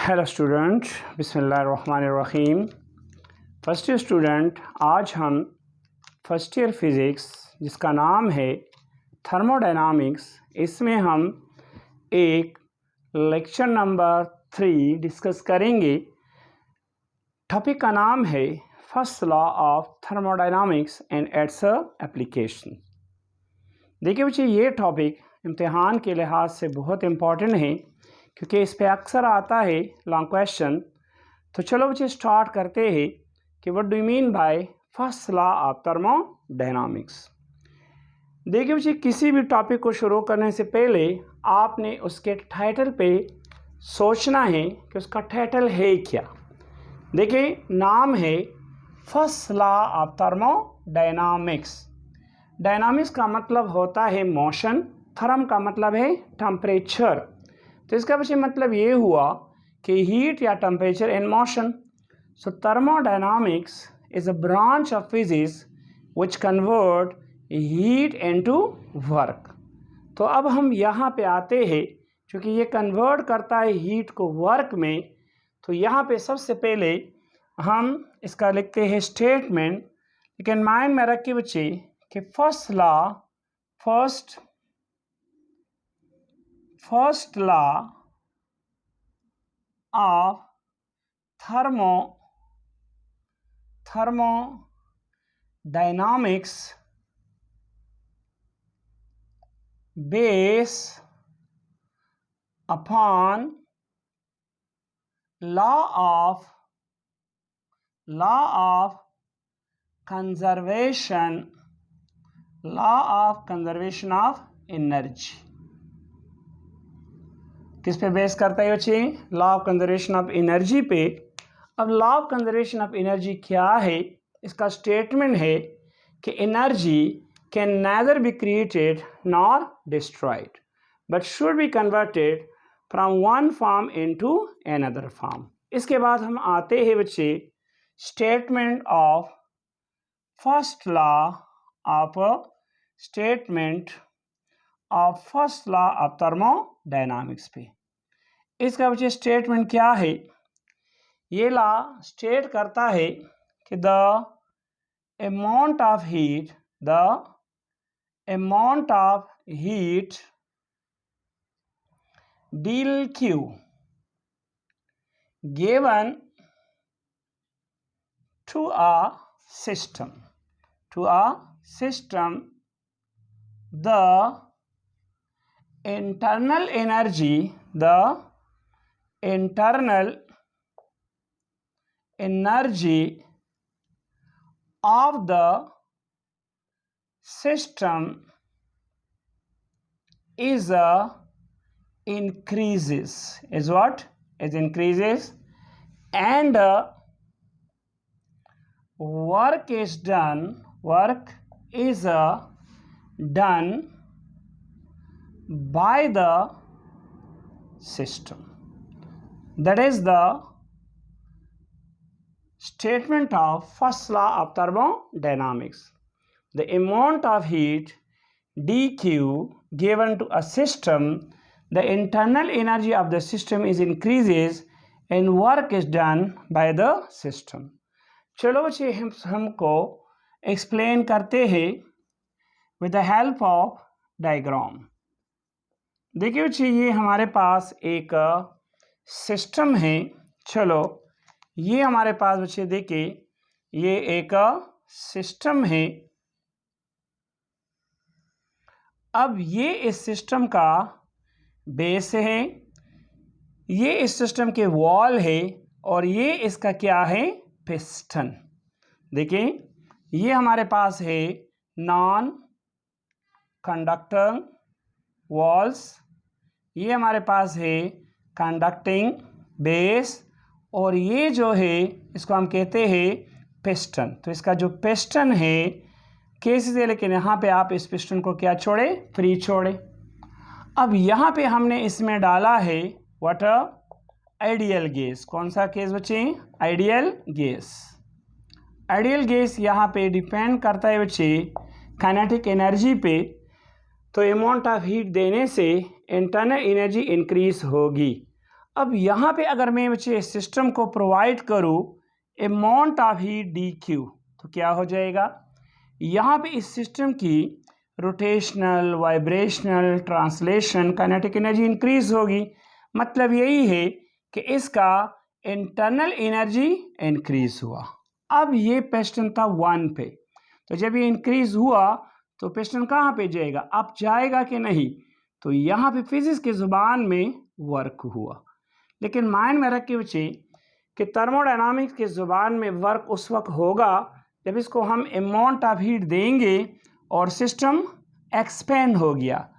Hello student, बिस्मिल्लाहिर्रहमानिर्रहीम। First year student, आज हम फर्स्ट ईयर फिज़िक्स जिसका नाम है थर्मोडायनामिक्स, इसमें हम एक लेक्चर नंबर 3 डिस्कस करेंगे। टॉपिक का नाम है first law of thermodynamics and its application. देखिए बच्चे, ये टॉपिक इम्तिहान के लिहाज से बहुत इम्पॉर्टेंट है क्योंकि इस पे अक्सर आता है लॉन्ग क्वेश्चन। तो चलो बच्चे स्टार्ट करते हैं कि what do you mean by first law of thermodynamics. देखिए बच्चे, किसी भी टॉपिक को शुरू करने से पहले आपने उसके टाइटल पे सोचना है कि उसका टाइटल है क्या। देखिए, नाम है first law of thermodynamics. Dynamics का मतलब होता है मोशन, थर्म का मतलब है टेम्परेचर। तो इसका पीछे मतलब ये हुआ कि हीट या temperature in motion. So thermodynamics is a branch of physics which convert heat into work. तो अब हम यहाँ पे आते हैं, क्योंकि ये कन्वर्ट करता है हीट को वर्क में। तो यहाँ पे सबसे पहले हम इसका लिखते हैं स्टेटमेंट। लेकिन माइंड में रखिए बच्चे कि first law of thermodynamics base upon law of conservation of energy। किस पे बेस करता है बच्चे? Law of conservation of energy पे। अब law of conservation of energy क्या है? इसका स्टेटमेंट है कि energy can nether be created nor destroyed but should be converted from one form into another form. इसके बाद हम आते हैं बच्चे statement of first law of thermodynamics पे। इसका बच्चे स्टेटमेंट क्या है? ये लॉ स्टेट करता है कि the amount of heat dQ given to a system, the internal energy of the system increases and work is done by the system. That is the statement of first law of thermodynamics. The amount of heat dQ given to a system, the internal energy of the system is increases and work is done by the system. चलो बच्चे, हमको explain करते हैं with the help of diagram. देखिए बच्चे, ये हमारे पास एक सिस्टम है। चलो, ये हमारे पास बच्चे देखिए, ये एक सिस्टम है। अब ये इस सिस्टम का बेस है, ये इस सिस्टम के वॉल है, और ये इसका क्या है? पिस्टन। देखिए, ये हमारे पास है नॉन कंडक्टर वॉल्स, ये हमारे पास है कंडक्टिंग बेस, और ये जो है इसको हम कहते हैं पिस्टन। तो इसका जो पिस्टन है केस है, लेकिन यहाँ पे आप इस पिस्टन को क्या छोड़े? फ्री छोड़े। अब यहाँ पे हमने इसमें डाला है वाटर आइडियल गैस। कौन सा केस बच्चे? Ideal gas. आइडियल गैस यहाँ पे डिपेंड करता है बच्चे काइनेटिक एनर्जी पे। तो अमाउंट ऑफ हीट देने से इंटरनल एनर्जी इंक्रीज होगी। अब यहाँ पे अगर मैं बच्चे सिस्टम को प्रोवाइड करूँ amount of heat D Q, तो क्या हो जाएगा, यहाँ पे इस सिस्टम की rotational, vibrational, translation, kinetic energy increase होगी। मतलब यही है कि इसका इंटरनल एनर्जी इंक्रीज हुआ। अब ये पिस्टन था 1 पे, तो जब ये इंक्रीज हुआ तो पिस्टन कहाँ पे जाएगा, अब जाएगा कि नहीं, तो यहाँ पे फिजिक्स की ज़ुबान में वर्क हुआ। लेकिन माइंड में रख के बच्चे कि थर्मोडायनामिक्स की ज़ुबान में वर्क उस वक्त होगा जब इसको हम अमाउंट ऑफ हीट देंगे और सिस्टम एक्सपेंड हो गया,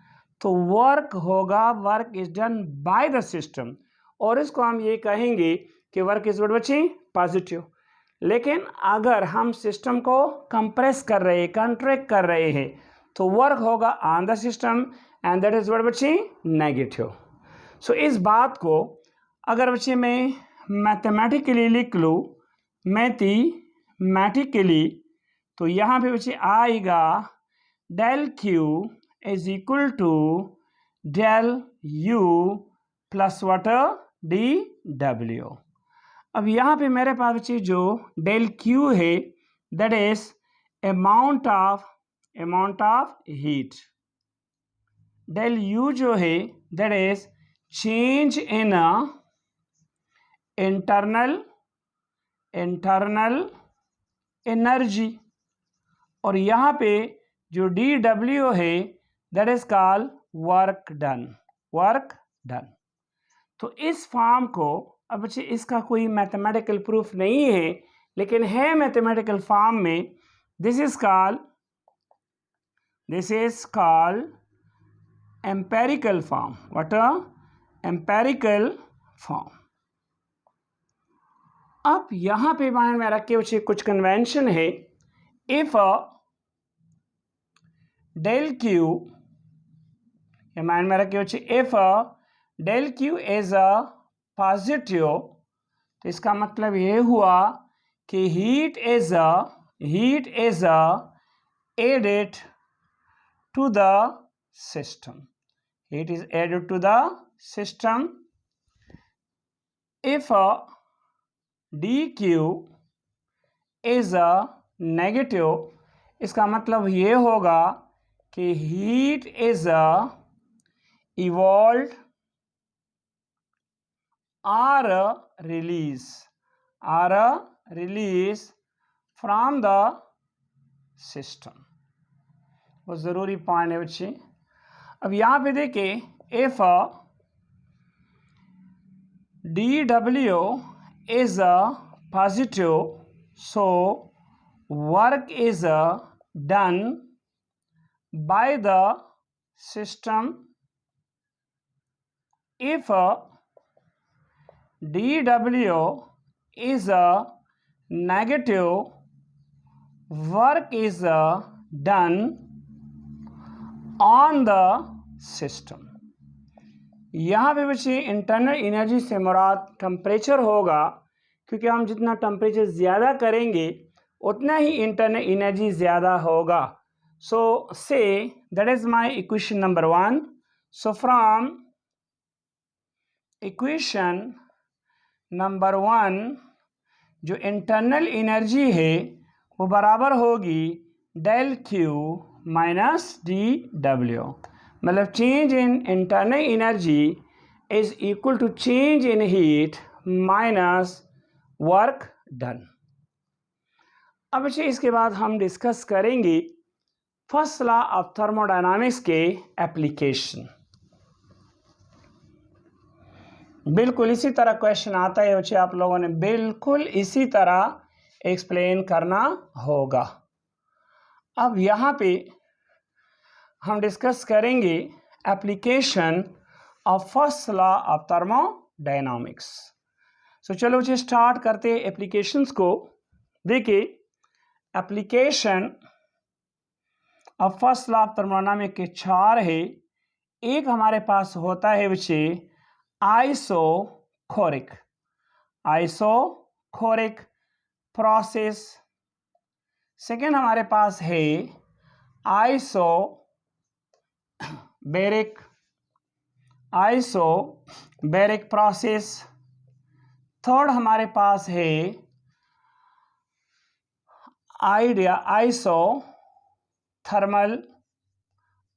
तो वर्क होगा, work is done by the system, और इसको हम ये कहेंगे कि वर्क इज व्हाट बच्चे पॉजिटिव। लेकिन अगर हम सिस्टम को कंप्रेस कर रहे हैं, कंट्रैक्ट कर रहे हैं, तो वर्क होगा on the system and that is what बच्चे नेगेटिव। सो इस बात को अगर बच्चे मैं मैथमेटिकली लिख लूँ, मैथमेटिकली, तो यहाँ पे बच्चे आएगा del Q is equal to del U plus water D W. अब यहाँ पे मेरे पास बच्चे जो डेल क्यू है that is amount of heat, del U जो है that is change in internal energy, और यहाँ पे जो डी डब्ल्यू है that is called work done. तो इस फॉर्म को, अब बच्चे इसका कोई मैथमेटिकल प्रूफ नहीं है लेकिन है मैथमेटिकल फॉर्म में, this is called empirical form. What empirical form. अब यहाँ पे माइंड में रख के बच्चे कुछ कन्वेंशन है। इफ डेल क्यू, ये माइंड में रख के बच्चे if del Q is a positive, तो इसका मतलब ये हुआ कि heat is added to the system, heat is added to the system. If dq is a negative, इसका मतलब ये होगा कि heat is evolved or release from the system। वो ज़रूरी पॉइंट है बच्चे। अब यहाँ पे देखिए if D W is a positive, so work is done by the system. If D W is a negative, work is done on the system. यहाँ पे बच्चे इंटरनल एनर्जी से मुराद टेम्परेचर होगा, क्योंकि हम जितना टेम्परेचर ज़्यादा करेंगे उतना ही इंटरनल एनर्जी ज़्यादा होगा। So say that is my equation number 1। So from equation number 1 जो इंटरनल एनर्जी है वो बराबर होगी del Q minus D W. मतलब change in internal energy is equal to change in heat minus work done. अब बच्चे इसके बाद हम डिस्कस करेंगे फर्स्ट लॉ ऑफ थर्मोडायनामिक्स के एप्लीकेशन। बिल्कुल इसी तरह क्वेश्चन आता है बच्चे, आप लोगों ने बिल्कुल इसी तरह एक्सप्लेन करना होगा। अब यहाँ पे हम डिस्कस करेंगे application of first law of thermodynamics. So चलो बच्चे स्टार्ट करते हैं एप्लीकेशंस को। देखिए application of first law of thermodynamics के 4 है। एक हमारे पास होता है बच्चे आइसोकोरिक प्रोसेस। सेकेंड हमारे पास है आइसोबैरिक आइसोबैरिक प्रोसेस। थर्ड हमारे पास है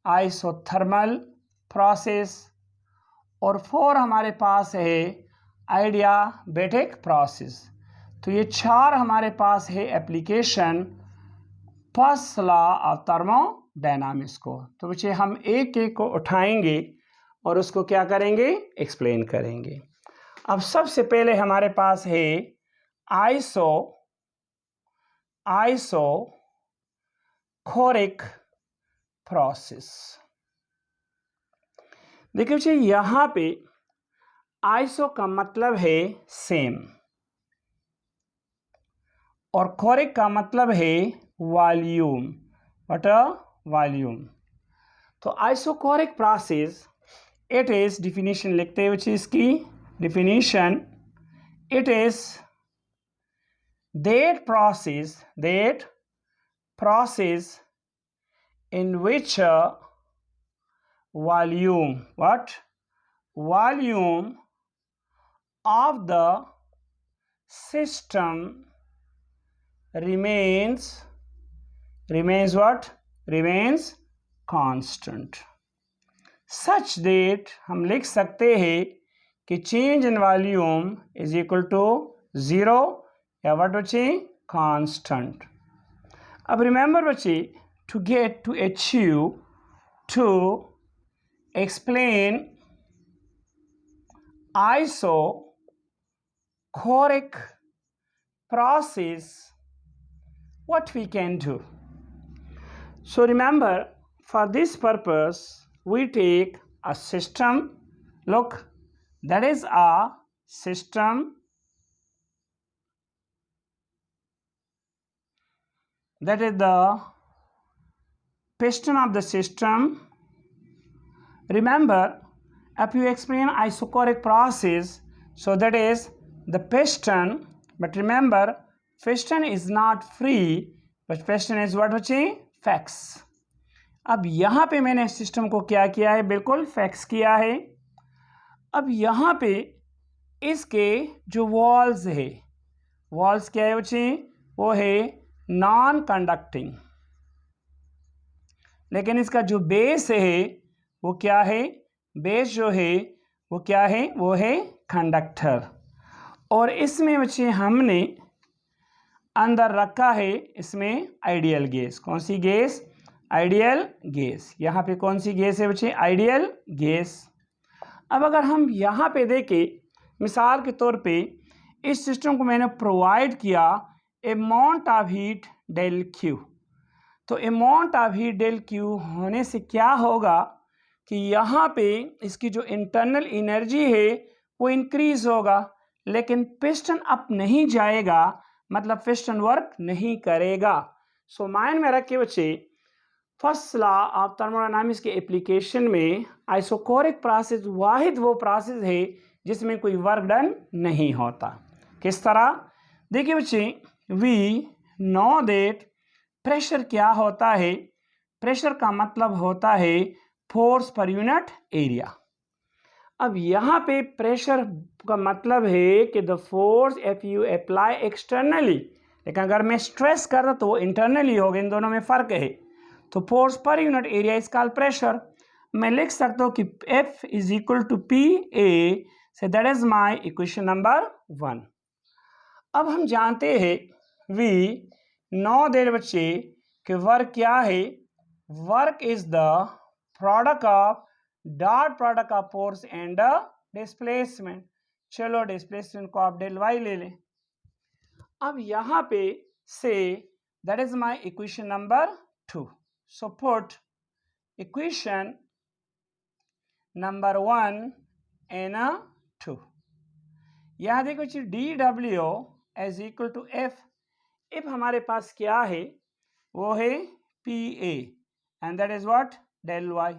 आइसोथर्मल प्रोसेस। और फोर हमारे पास है आइडियाबैटिक प्रोसेस। तो ये चार हमारे पास है application first law of thermodynamics को। तो बच्चे हम एक एक को उठाएंगे और उसको क्या करेंगे, एक्सप्लेन करेंगे। अब सबसे पहले हमारे पास है आइसोकोरिक प्रोसेस। देखिए बच्चे यहां पे आइसो का मतलब है सेम और कोरिक का मतलब है वॉल्यूम, वॉल्यूम। तो isochoric process it is, definition लिखते हुए इसकी definition, it is that process in which volume of the system remains constant, such that हम लिख सकते हैं कि change in volume is equal to 0 या what बच्चे, constant। अब remember बच्चे, to explain isochoric process, what we can do? So remember, for this purpose we take a system. Look, that is a system, that is the piston of the system. Remember, if you explain isochoric process, so that is the piston, but remember piston is not free, but piston is what बच्चे, fix। अब यहाँ पे मैंने system को क्या किया है, बिल्कुल फिक्स किया है। अब यहाँ पे इसके जो वॉल्स है, वॉल्स क्या है बच्चे, वो है नॉन कंडक्टिंग, लेकिन इसका जो बेस है वो क्या है, बेस जो है वो क्या है, वो है कंडक्टर। और इसमें बच्चे हमने अंदर रखा है इसमें आइडियल गैस। कौन सी गैस, आइडियल गैस। यहाँ पे कौन सी गैस है बच्चे, आइडियल गैस। अब अगर हम यहाँ पे देखें, मिसाल के तौर पे इस सिस्टम को मैंने प्रोवाइड किया amount of heat del Q. तो amount of heat del Q होने से क्या होगा कि यहाँ पे इसकी जो इंटरनल एनर्जी है वो इंक्रीज होगा, लेकिन पिस्टन अप नहीं जाएगा, मतलब पिस्टन वर्क नहीं करेगा। सो माइंड में रख के बच्चे, फर्स्ट लॉ ऑफ थर्मोडायनामिक्स के एप्लीकेशन में आइसोकोरिक प्रोसेस वाहिद वो प्रोसेस है जिसमें कोई वर्क डन नहीं होता। किस तरह, देखिए बच्चे, वी नो दैट प्रेशर क्या होता है, प्रेशर का मतलब होता है फोर्स पर यूनिट एरिया। अब यहाँ पे प्रेशर का मतलब है कि the force if you apply externally, लेकिन अगर मैं स्ट्रेस कर रहा तो वो इंटरनली होगा, इन दोनों में फ़र्क है। तो फोर्स पर unit area is called pressure. मैं लिख सकता हूँ कि F is equal to P A, say that is my equation number 1। अब हम जानते हैं वी नो दैट बच्चे कि वर्क क्या है, work is the product of dot product of force and displacement. चलो डिस्प्लेसमेंट को आप डेल वाई ले लें। अब यहाँ पे say that is my equation number 2। So put equation number 1 and 2। यहाँ देखो D W as equal to F. F हमारे पास क्या है, वो है P A and that is what, del Y.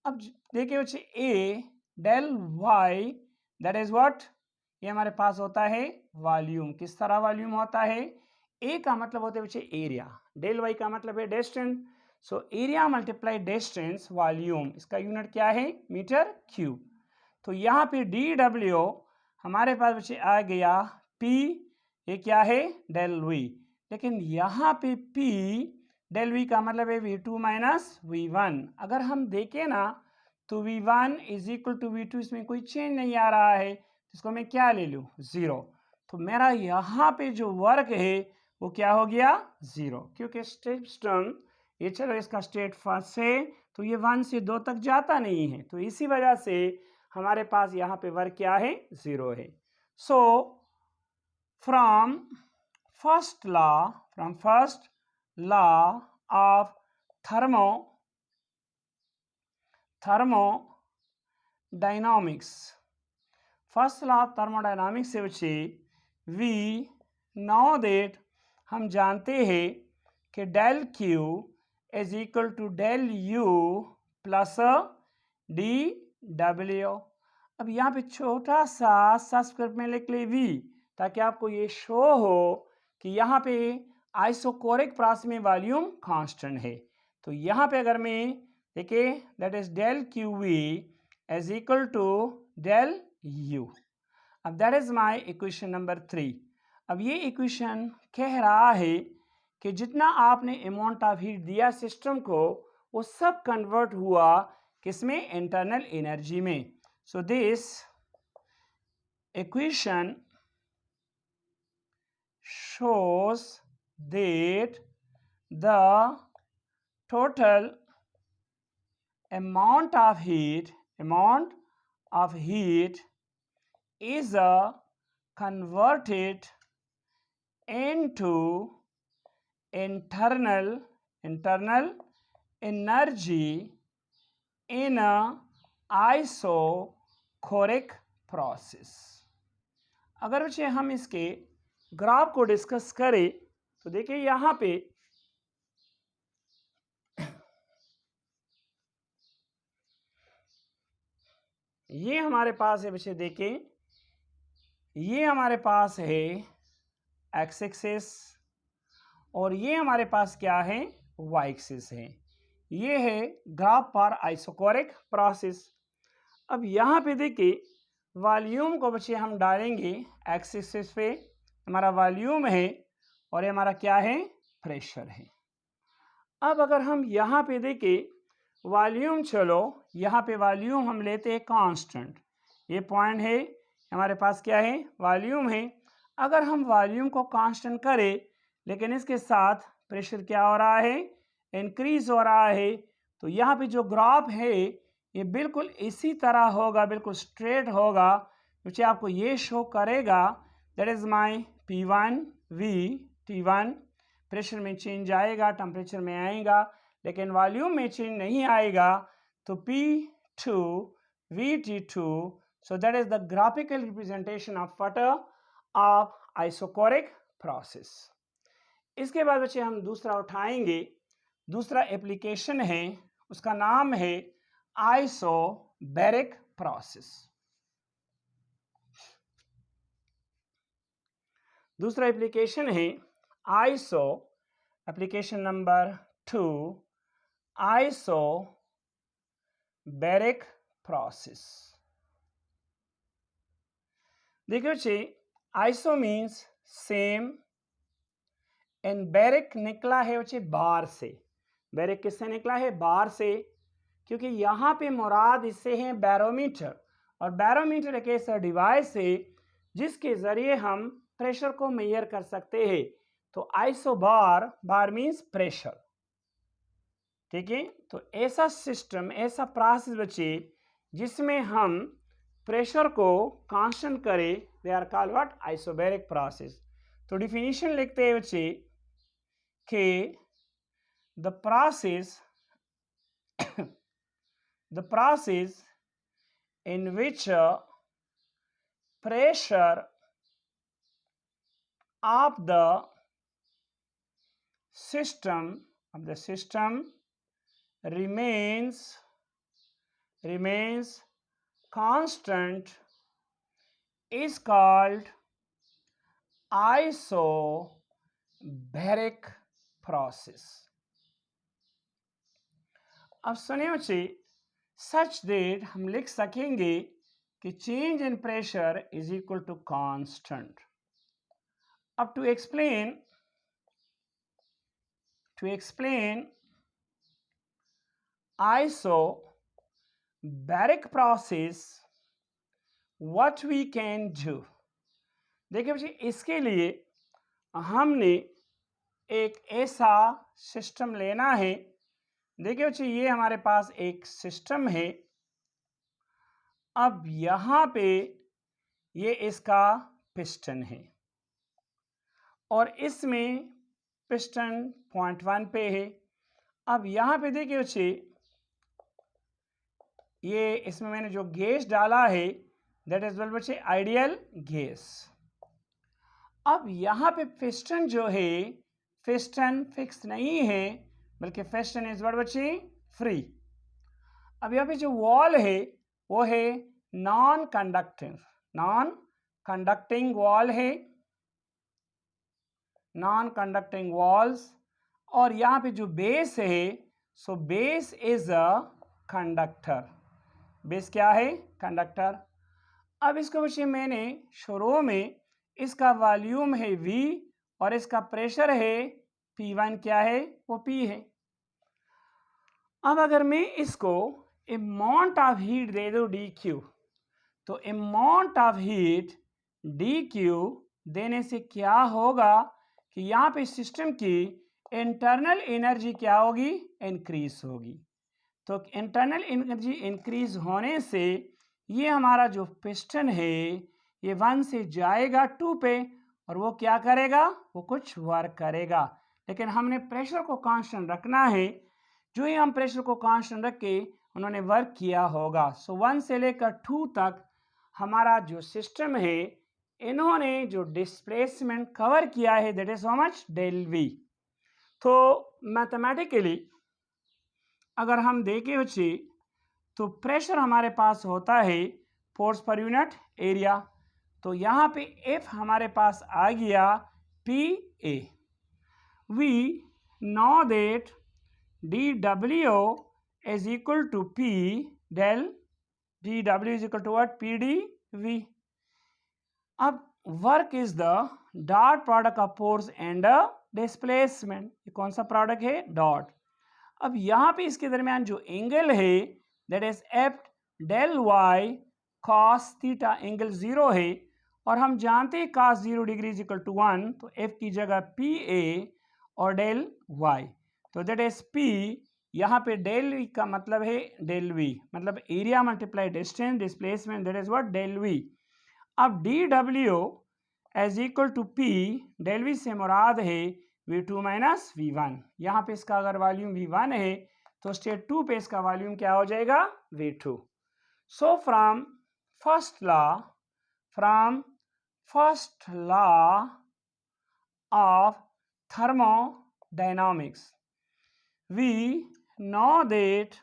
अब देखिए बच्चे, A del Y that is what, ये हमारे पास होता है वॉल्यूम। किस तरह वॉल्यूम होता है, ए का मतलब होता है बच्चे एरिया, डेल वाई का मतलब है distance. So area multiply distance volume, इसका यूनिट क्या है, मीटर क्यूब। तो यहाँ पे dw हमारे पास बच्चे आ गया p, ये क्या है डेल v, लेकिन यहाँ पे p डेल v का मतलब है v2 माइनस v1। अगर हम देखें ना तो v1 is equal to v2, इसमें कोई चेंज नहीं आ रहा है, इसको मैं क्या ले लूँ 0। तो मेरा यहाँ पे जो वर्क है वो क्या हो गया 0, क्योंकि सिस्टम ये चलो इसका स्टेट फर्स्ट है तो ये 1 से 2 तक जाता नहीं है, तो इसी वजह से हमारे पास यहाँ पे वर्क क्या है 0 है। So from first law of thermodynamics, first law of thermodynamics से बच्चे वी नो दैट हम जानते हैं कि del Q is equal to del U plus D W. अब यहाँ पे छोटा सा सब्सक्रिप्ट में लिख ले वी, ताकि आपको ये शो हो कि यहाँ पे आइसोकोरिक प्रोसेस में वॉल्यूम कांस्टेंट है। तो यहाँ पे अगर मैं देखिए that is del Q V is equal to del U. अब that is my equation number 3। अब ये इक्वेशन कह रहा है कि जितना आपने अमाउंट ऑफ हीट दिया सिस्टम को वो सब कन्वर्ट हुआ किसमें इंटरनल एनर्जी में। So this equation shows that the total amount of heat is converted into internal energy in a isochoric process। अगर बच्चे हम इसके ग्राफ को डिस्कस करें तो देखिए यहाँ पे ये हमारे पास है बच्चे, देखें ये हमारे पास है एक्स एक्सिस और ये हमारे पास क्या है वाई एक्सिस है। ये है ग्राफ पर आइसोकोरिक प्रोसेस। अब यहाँ पे देखिए वॉल्यूम को बच्चे हम डालेंगे एक्स एक्सिस पे, हमारा वॉल्यूम है और ये हमारा क्या है प्रेशर है। अब अगर हम यहाँ पे देखें वॉल्यूम, चलो यहाँ पे वॉल्यूम हम लेते हैं कांस्टेंट, ये पॉइंट है हमारे पास क्या है वॉल्यूम है। अगर हम वॉल्यूम को कांस्टेंट करें लेकिन इसके साथ प्रेशर क्या हो रहा है इंक्रीज हो रहा है, तो यहाँ पे जो ग्राफ है ये बिल्कुल इसी तरह होगा, बिल्कुल स्ट्रेट होगा, क्योंकि आपको ये शो करेगा that is my P1 V T1, pressure में चेंज आएगा, टेम्परेचर में आएगा, लेकिन वॉल्यूम में चेंज नहीं आएगा। तो P2 VT2, so that is the graphical representation of water of isochoric process. इसके बाद बच्चे हम दूसरा उठाएंगे, दूसरा एप्लीकेशन है उसका नाम है आइसोबैरिक प्रोसेस। दूसरा एप्लीकेशन है एप्लीकेशन नंबर 2 आइसोबैरिक प्रोसेस। देखिए बच्चे iso means same and baric निकला है बच्चे बार से। बैरिक किससे निकला है बार से, क्योंकि यहाँ पे मुराद इससे है बैरोमीटर, और बैरोमीटर एक ऐसा डिवाइस है जिसके जरिए हम प्रेशर को मेजर कर सकते हैं। तो आइसो बार मीन्स प्रेशर, ठीक है। तो ऐसा सिस्टम, ऐसा प्रोसेस बच्चे जिसमें हम प्रेशर को कांस्टेंट करें, they are called what isobaric process. तो डिफिनीशन लिखते हैं बच्चे कि the process in which pressure of the system remains constant is called isobaric process। अब सुनिए बच्चे सच दैट हम लिख सकेंगे कि change in pressure is equal to constant. अब to explain isobaric process, what we can do. देखिए बच्चे, इसके लिए हमने एक ऐसा सिस्टम लेना है. देखिए बच्चे, ये हमारे पास एक सिस्टम है. अब यहाँ पे ये इसका पिस्टन है और इसमें पिस्टन पॉइंट 1 पे है. अब यहाँ पे देखिए बच्चे, ये इसमें मैंने जो गैस डाला है दैट इज वेल बच्चे आइडियल गैस. अब यहाँ पे पिस्टन जो है, पिस्टन फिक्स नहीं है बल्कि पिस्टन इज व्हाट बच्चे फ्री. अब यहाँ पे जो वॉल है वो है नॉन कंडक्टिंग वॉल है, नॉन कंडक्टिंग वॉल्स. और यहाँ पे जो बेस है, so base is a conductor. Base क्या है? कंडक्टर. अब इसको बच्चे मैंने शुरू में, इसका वॉल्यूम है V और इसका प्रेशर है P1. क्या है? वो P है. अब अगर मैं इसको अमाउंट ऑफ हीट दे दूं dQ, तो अमाउंट ऑफ हीट dQ देने से क्या होगा कि यहाँ पे सिस्टम की इंटरनल एनर्जी क्या होगी? इंक्रीज होगी. तो इंटरनल एनर्जी इंक्रीज होने से ये हमारा जो पिस्टन है ये 1 से जाएगा 2 पे और वो क्या करेगा? वो कुछ वर्क करेगा. लेकिन हमने प्रेशर को कांस्टेंट रखना है. जो ही हम प्रेशर को कांस्टेंट रख के उन्होंने वर्क किया होगा. सो 1 से लेकर 2 तक हमारा जो सिस्टम है, इन्होंने जो डिस्प्लेसमेंट कवर किया है that is how much? Del V. तो मैथमेटिकली अगर हम देखें बच्चे, तो प्रेशर हमारे पास होता है फोर्स पर यूनिट एरिया. तो यहाँ पे F हमारे पास आ गया PA. We know that dW is equal to P del dW is equal to what? PdV. अब work is the dot product of force and displacement. ये कौन सा प्रोडक्ट है? डॉट. अब यहाँ पे इसके दरमियान जो एंगल है that is F del Y cos theta. Angle 0 है और हम जानते हैं cos 0 degree is equal to 1. तो F की जगह PA और डेल Y. तो दैट इज P. यहाँ पे डेल V का मतलब है डेल V, मतलब area multiply distance, displacement, that is what? Del V. अब dW as equal to P, del V से मुराद है V2 माइनस V1. यहाँ पे इसका अगर वॉल्यूम V1 है तो स्टेट 2 पे इसका वॉल्यूम क्या हो जाएगा? V2. So from first law of thermodynamics, we know that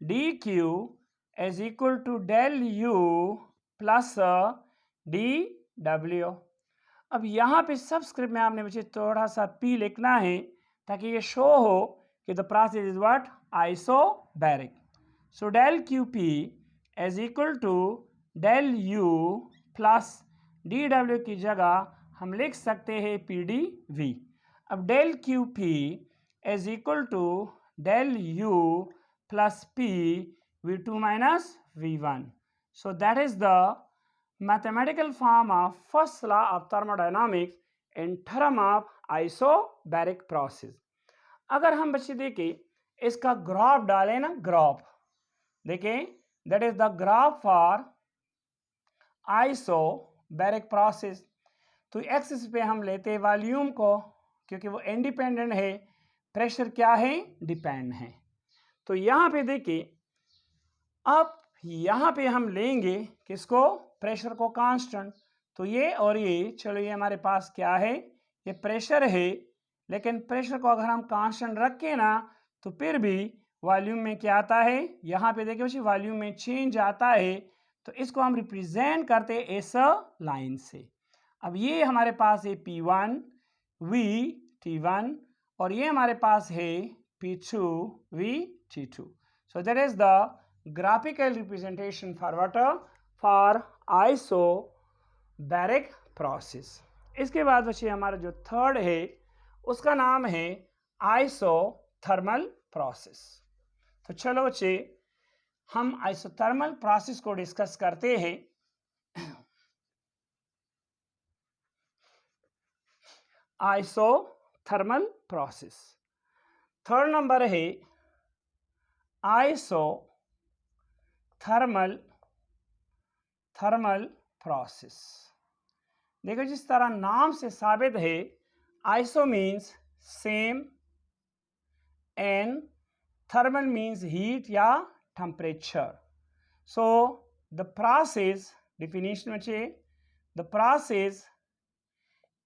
dQ is equal to del U plus dW. अब यहाँ पे सबस्क्रिप्ट में आपने मुझे थोड़ा सा P लिखना है ताकि ये शो हो कि the process is what? Isobaric. So del QP is equal to del U plus dW की जगह हम लिख सकते हैं PdV. अब del QP is equal to del U plus P V2 minus V1. So that is the mathematical form of first law of thermodynamics in term of isobaric process. अगर हम बच्चे देखें इसका ग्राफ डालें ना, ग्राफ देखें, that is the graph for isobaric process. तो axis पे हम लेते हैं वॉल्यूम को क्योंकि वो इंडिपेंडेंट है, प्रेशर क्या है? डिपेंड है. तो यहाँ पे देखिए, अब यहाँ पे हम लेंगे किसको? प्रेशर को कांस्टेंट. तो ये और ये, चलो ये हमारे पास क्या है? ये प्रेशर है. लेकिन प्रेशर को अगर हम कांस्टेंट रखें ना तो फिर भी वॉल्यूम में क्या आता है? यहाँ पे देखिए बच्चे वॉल्यूम में चेंज आता है. तो इसको हम रिप्रेजेंट करते हैं इस लाइन से. अब ये हमारे पास है P1 V T1 और ये हमारे पास है P2 V T2. So that is the graphical representation for what? For isobaric process. इसके बाद बच्चे हमारा जो थर्ड है उसका नाम है आइसोथर्मल प्रोसेस। तो चलो बच्चे हम आइसोथर्मल प्रोसेस को डिस्कस करते हैं। आइसोथर्मल प्रोसेस थर्ड नंबर है आइसोथर्मल प्रोसेस। देखो जिस तरह नाम से साबित है, iso means same and thermal means heat या temperature. So the process definition बच्चे, the process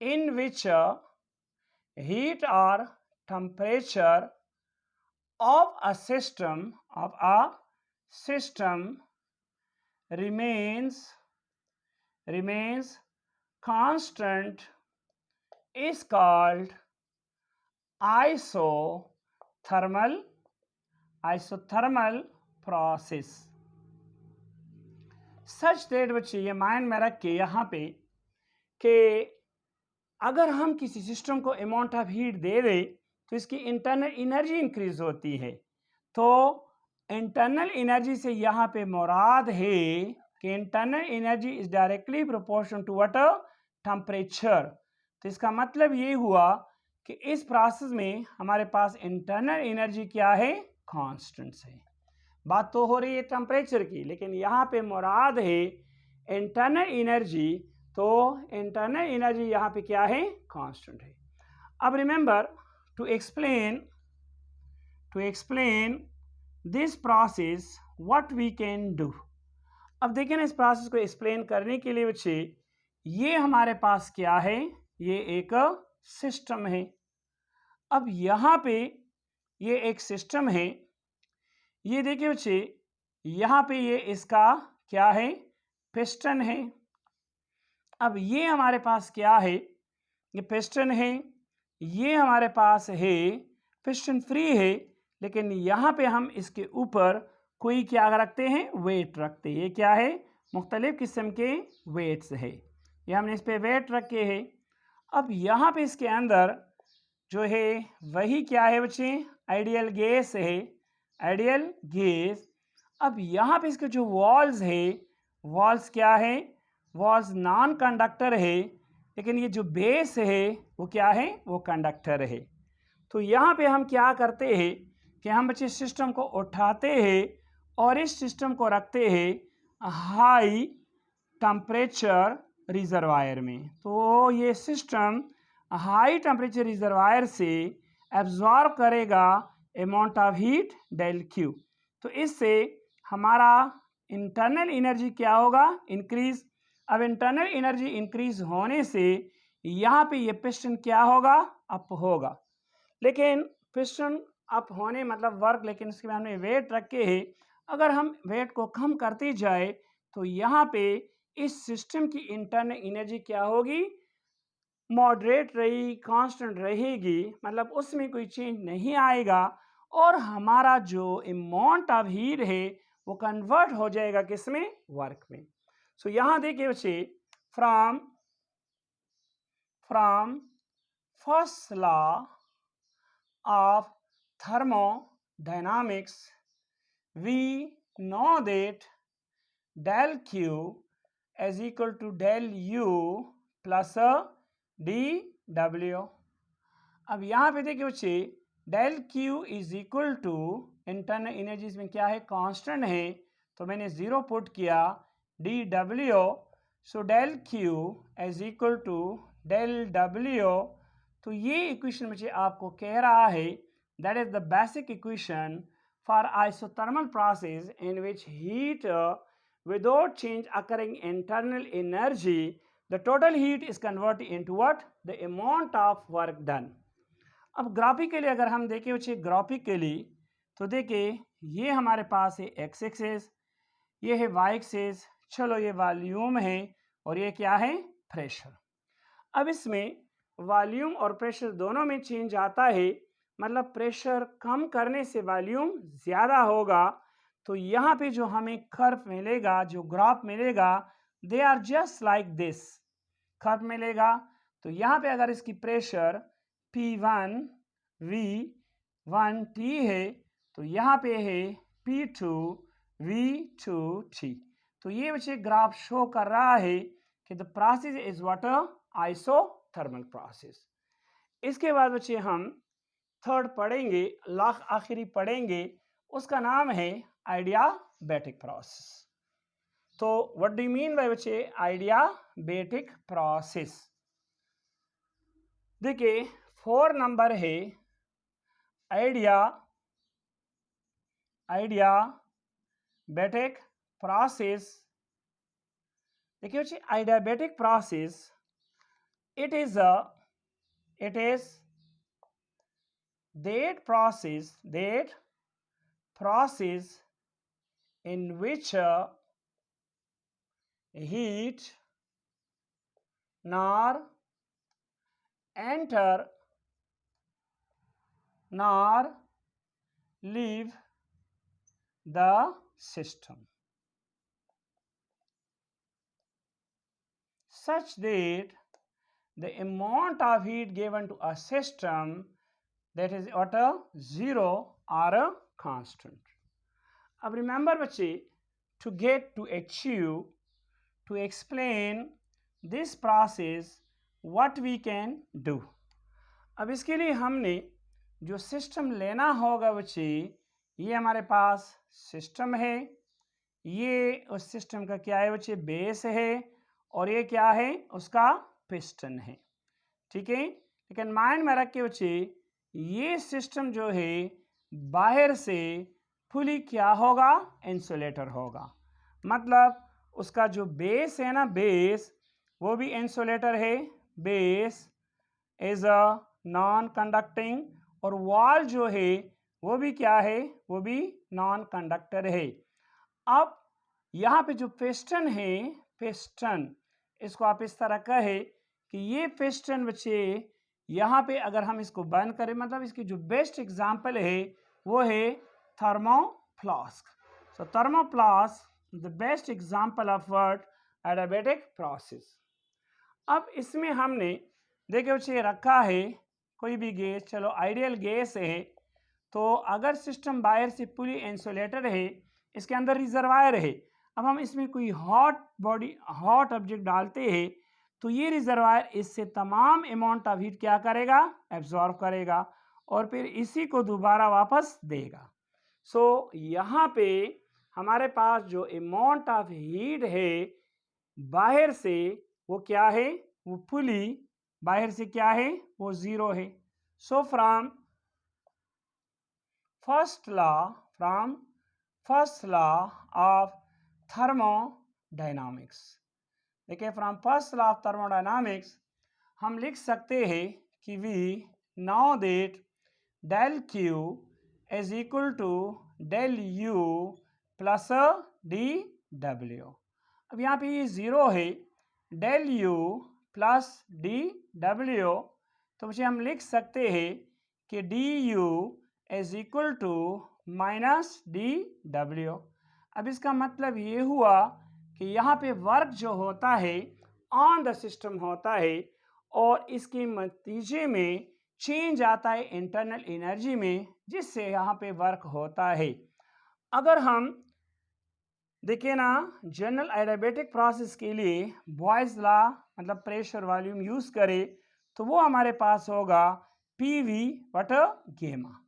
in which heat or temperature of a system remains constant is called isothermal process। Such that बच्चे ये माइंड में रख के यहाँ पे कि अगर हम किसी सिस्टम को अमाउंट ऑफ हीट दे दें तो इसकी इंटरनल एनर्जी इंक्रीज होती है। तो इंटरनल एनर्जी से यहाँ पे मुराद है कि internal energy is directly proportional to what temperature. तो इसका मतलब ये हुआ कि इस प्रोसेस में हमारे पास इंटरनल एनर्जी क्या है, कांस्टेंट है। बात तो हो रही है टेम्परेचर की, लेकिन यहाँ पे मुराद है इंटरनल एनर्जी। तो इंटरनल एनर्जी यहाँ पे क्या है, कांस्टेंट है। अब remember to explain this process what we can do. अब देखिए ना, इस प्रोसेस को एक्सप्लेन करने के लिए बच्चे ये हमारे पास क्या है, ये एक सिस्टम है। अब यहाँ पे ये एक सिस्टम है, ये देखिए बच्चे यहाँ पे ये इसका क्या है, पिस्टन है। अब ये हमारे पास क्या है, ये पिस्टन है। ये हमारे पास है पिस्टन फ्री है, लेकिन यहाँ पे हम इसके ऊपर कोई क्या रखते हैं, वेट रखते हैं। ये क्या है, मुख्तलिफ किस्म के वेट्स है, ये हमने इस पे वेट रखे हैं। अब यहाँ पे इसके अंदर जो है वही क्या है बच्चे, आइडियल गैस है, आइडियल गैस। अब यहाँ पे इसके जो वॉल्स है, वॉल्स क्या है, वॉल्स नॉन कंडक्टर है, लेकिन ये जो बेस है वो क्या है, वो कंडक्टर है। तो यहाँ पे हम क्या करते हैं कि हम बच्चे सिस्टम को उठाते हैं और इस सिस्टम को रखते हैं हाई टेम्परेचर रिजर्वायर में। तो ये सिस्टम हाई टेम्परेचर रिजर्वायर से एब्जॉर्ब करेगा amount of heat del Q. तो इससे हमारा इंटरनल एनर्जी क्या होगा, इंक्रीज। अब इंटरनल एनर्जी इंक्रीज होने से यहाँ पे ये पिस्टन क्या होगा, अप होगा। लेकिन पिस्टन अप होने मतलब वर्क, लेकिन इसके बाद हमने वेट रखे हैं। अगर हम वेट को कम करते जाए तो यहाँ पे इस सिस्टम की इंटरनल एनर्जी क्या होगी, मॉडरेट रही, कांस्टेंट रहेगी, मतलब उसमें कोई चेंज नहीं आएगा। और हमारा जो अमाउंट ऑफ हीट है वो कन्वर्ट हो जाएगा किसमें, वर्क में। सो यहाँ देखिए बच्चे, from first law of thermodynamics we know that del q is equal to del u plus dw। अब यहाँ पे देखिए बच्चे, del q is equal to internal energy में क्या है, कांस्टेंट है, तो मैंने जीरो पुट किया, dw। So del q is equal to del w। तो ये इक्वेशन मुझे आपको कह रहा है that is the basic equation for isothermal process in which heat without change occurring internal energy the total heat is converted into what, the amount of work done. अब graphically अगर हम देखें बच्चे, ग्राफिकली तो देखिए ये हमारे पास है एक्स एक्सिस, ये है वाई एक्सिस। चलो ये वॉल्यूम है और ये क्या है, प्रेशर। अब इसमें वॉल्यूम और प्रेशर दोनों में चेंज आता है, मतलब प्रेशर कम करने से वॉल्यूम ज़्यादा होगा। तो यहाँ पे जो हमें कर्व मिलेगा, जो ग्राफ मिलेगा, they are just like this curve मिलेगा। तो यहाँ पे अगर इसकी प्रेशर P1 V1 T है तो यहाँ पे है P2 V2 T। तो ये बच्चे ग्राफ शो कर रहा है कि the process is what isothermal process. इसके बाद बच्चे हम थर्ड पढ़ेंगे, आखिरी पढ़ेंगे, उसका नाम है आइडियाबैटिक प्रोसेस। तो what do you mean by बच्चे आइडियाबैटिक प्रोसेस? देखिए 4 नंबर है आइडियाबैटिक प्रोसेस। देखिए बच्चे आइडियाबैटिक process it is that process in which heat nor enter nor leave the system such that the amount of heat given to a system that is at a zero or a constant. अब remember बच्चे, to achieve, to explain this process what we can do. अब इसके लिए हमने जो system लेना होगा बच्चे, ये हमारे पास सिस्टम है, ये उस सिस्टम का क्या है बच्चे, बेस है, और ये क्या है, उसका पिस्टन है। ठीक है, लेकिन माइंड में रख के बच्चे, ये सिस्टम जो है बाहर से फुली क्या होगा, इंसुलेटर होगा। मतलब उसका जो बेस है ना, बेस वो भी इंसुलेटर है, base is a non conducting, और वॉल जो है वो भी क्या है, वो भी नॉन कंडक्टर है। अब यहाँ पे जो पिस्टन है, पिस्टन, इसको आप इस तरह कहे कि ये पिस्टन बच्चे यहाँ पे अगर हम इसको बंद करें, मतलब इसकी जो बेस्ट एग्जांपल है वो है thermoflask. So thermoflask the best example of what, adiabatic process. अब इसमें हमने देखिए बच्चे रखा है कोई भी गैस, चलो आइडियल गैस है, तो अगर सिस्टम बाहर से पूरी इंसुलेटर है, इसके अंदर रिजर्वायर है, अब हम इसमें कोई हॉट ऑब्जेक्ट डालते हैं तो ये रिजर्वायर इससे तमाम अमाउंट ऑफ हीट क्या करेगा, एब्जॉर्ब करेगा, और फिर इसी को दोबारा वापस देगा। सो यहाँ पे हमारे पास जो अमाउंट ऑफ हीट है बाहर से, वो क्या है, वो फुली बाहर से क्या है, वो जीरो है। So from first law of thermodynamics, देखिए from first law of thermodynamics हम लिख सकते हैं कि we know that del Q is equal to del U plus D W. अब यहाँ पे ये जीरो है, del U plus D W, तो मुझे हम लिख सकते हैं कि D U is equal to minus D W. अब इसका मतलब ये हुआ कि यहाँ पे वर्क जो होता है ऑन द सिस्टम होता है, और इसके नतीजे में चेंज आता है इंटरनल एनर्जी में, जिससे यहाँ पे वर्क होता है। अगर हम देखिए ना, जनरल एडियाबैटिक प्रोसेस के लिए बॉयज लॉ मतलब प्रेशर वॉल्यूम यूज करें तो वो हमारे पास होगा PV वट गेमा।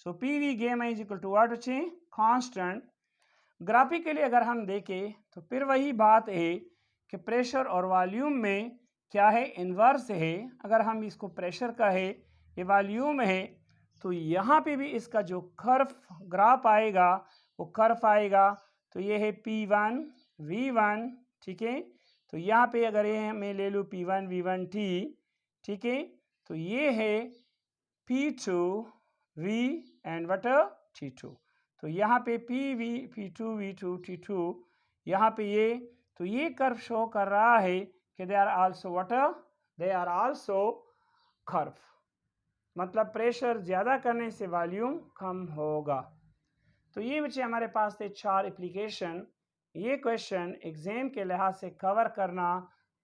सो PV गेमा इज इक्वल टू व्हाट बच्चे, कांस्टेंट। ग्राफिकली अगर हम देखें तो फिर वही बात है कि प्रेशर और वॉल्यूम में क्या है, इन्वर्स है। अगर हम इसको प्रेशर का है, ये वॉल्यूम है, तो यहाँ पे भी इसका जो कर्व ग्राफ आएगा वो कर्व आएगा। तो ये है P1 V1, ठीक है। तो यहाँ पे अगर ये मैं ले लूँ P1 V1 T, ठीक है, तो ये है P2 V and what T2। तो यहाँ पे PV P2 V2 T2, यहाँ पे ये, तो ये कर्व शो कर रहा है कि they are also what, they are also curve. मतलब प्रेशर ज़्यादा करने से वॉल्यूम कम होगा। तो ये बच्चे हमारे पास थे 4 एप्लीकेशन। ये क्वेश्चन एग्जाम के लिहाज से कवर करना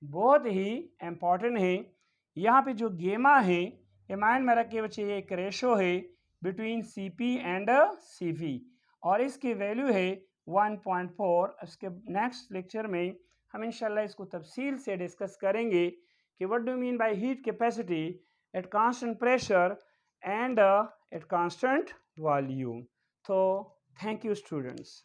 बहुत ही इम्पॉर्टेंट है। यहाँ पे जो गेमा है ये माइंड में रखिए बच्चे, ये एक रेशो है बिटवीन CP एंड CV और इसकी वैल्यू है 1.4। इसके नेक्स्ट लेक्चर में हम इंशाल्लाह इसको तफसील से डिस्कस करेंगे कि what do mean by heat capacity at constant pressure and at constant volume. तो थैंक यू स्टूडेंट्स।